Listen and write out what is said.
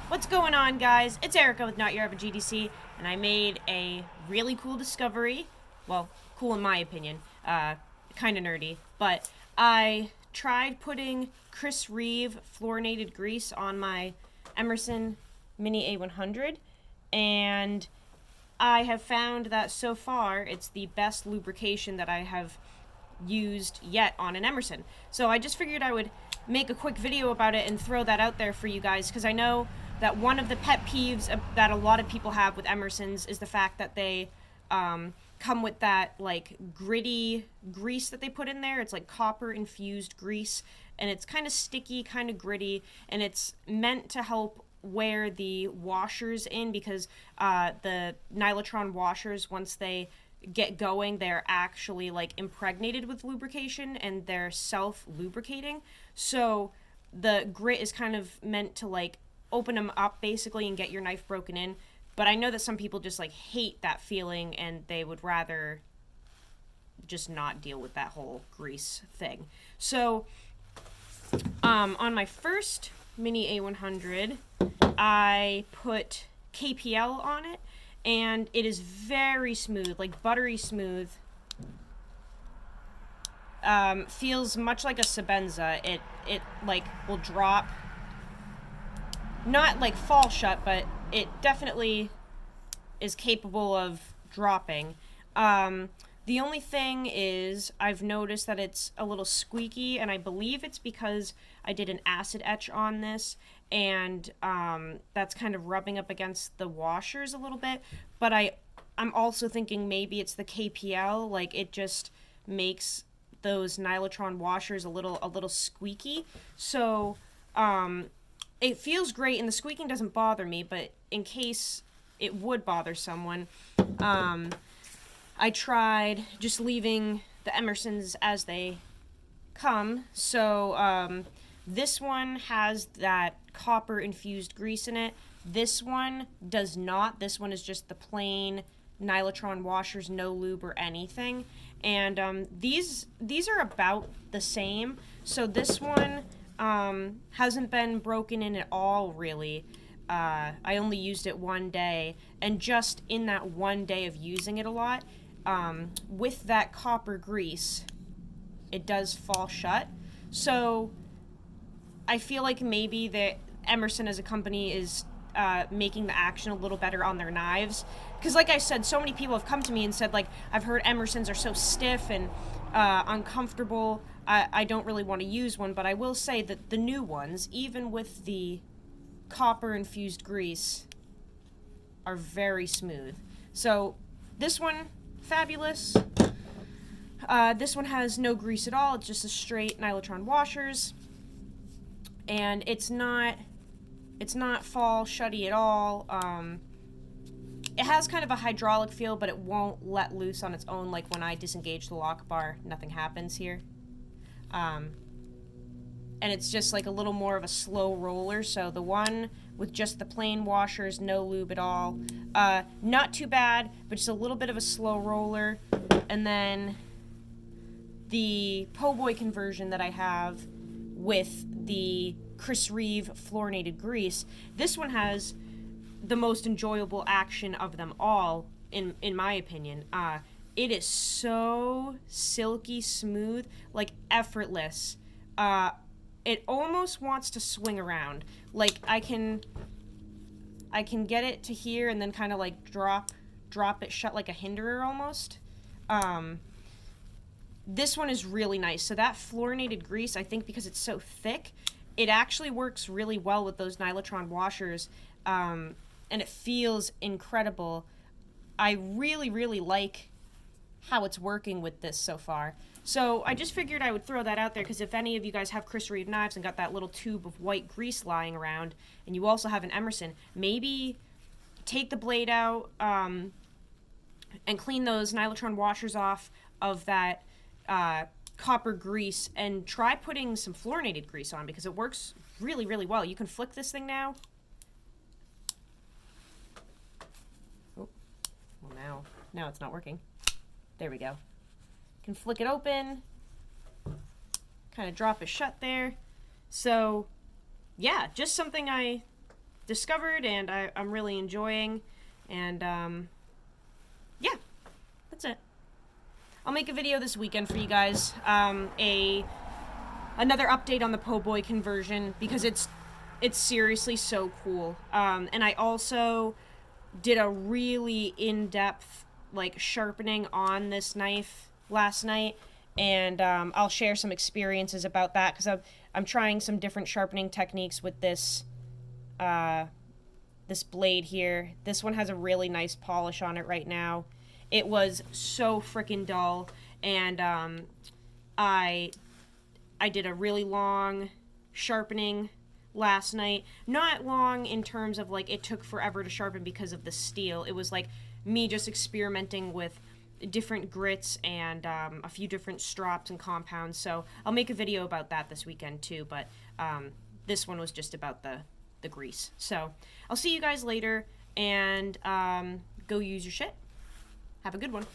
What's going on, guys? It's Erica with Not Your Average GDC, and I made a really cool discovery. Well, cool in my opinion. Kind of nerdy, but I tried putting Reeve fluorinated grease on my Emerson Mini A100, and I have found that so far it's the best lubrication that I have used yet on an Emerson. So I just figured I would make a quick video about it and throw that out there for you guys, because I know that one of the pet peeves that a lot of people have with Emersons is the fact that they come with that like gritty grease that they put in there. It's like copper infused grease, and it's kind of sticky, kind of gritty, and it's meant to help wear the washers in, because the Nylotron washers, once they get going, they're actually like impregnated with lubrication and they're self-lubricating. So the grit is kind of meant to like open them up basically and get your knife broken in. But I know that some people just like hate that feeling and they would rather just not deal with that whole grease thing. So on my first Mini A100, I put KPL on it, and it is very smooth, like buttery smooth. Feels much like a Sebenza. It like will drop, not like fall shut, but it definitely is capable of dropping. The only thing is I've noticed that it's a little squeaky, and I believe it's because I did an acid etch on this, and that's kind of rubbing up against the washers a little bit. But I'm also thinking maybe it's the KPL, like it just makes those Nylotron washers a little squeaky. So it feels great, and the squeaking doesn't bother me, but in case it would bother someone, I tried just leaving the Emersons as they come. So this one has that copper infused grease in it. This one does not. This one is just the plain Nylotron washers, no lube or anything. And these are about the same. So this one hasn't been broken in at all, really. I only used it one day, and just in that one day of using it a lot, with that copper grease, it does fall shut. So I feel like maybe that Emerson as a company is making the action a little better on their knives. Because like I said, so many people have come to me and said, like, I've heard Emersons are so stiff and uncomfortable, I don't really want to use one. But I will say that the new ones, even with the copper infused grease, are very smooth. So this one, fabulous. This one has no grease at all. It's just a straight Nylotron washers, and it's not fall shutty at all. It has kind of a hydraulic feel, but it won't let loose on its own. Like when I disengage the lock bar, nothing happens here. And it's just like a little more of a slow roller. So the one with just the plain washers, no lube at all, not too bad, but just a little bit of a slow roller. And then the po' boy conversion that I have with the Reeve fluorinated grease, this one has the most enjoyable action of them all, in my opinion. It is so silky smooth, like effortless. It almost wants to swing around. Like I can get it to here and then kind of like drop it shut like a hinderer almost. This one is really nice. So that fluorinated grease, I think because it's so thick, it actually works really well with those Nylotron washers, and it feels incredible. I really, really like how it's working with this so far. So I just figured I would throw that out there, because if any of you guys have Reeve knives and got that little tube of white grease lying around, and you also have an Emerson, maybe take the blade out and clean those Nylotron washers off of that copper grease, and try putting some fluorinated grease on, because it works really, really well. You can flick this thing now. Oh, well now it's not working. There we go. You can flick it open, kind of drop it shut there. So yeah, just something I discovered and I'm really enjoying. And yeah, that's it. I'll make a video this weekend for you guys. Another update on the po' boy conversion, because it's seriously so cool. And I also did a really in-depth like sharpening on this knife last night, and I'll share some experiences about that, because I'm trying some different sharpening techniques with this this blade here. This one has a really nice polish on it right now. It was so freaking dull, and I did a really long sharpening last night. Not long in terms of like it took forever to sharpen because of the steel. It was like me just experimenting with different grits and a few different strops and compounds. So I'll make a video about that this weekend too, but this one was just about the grease. So I'll see you guys later, and go use your shit. Have a good one.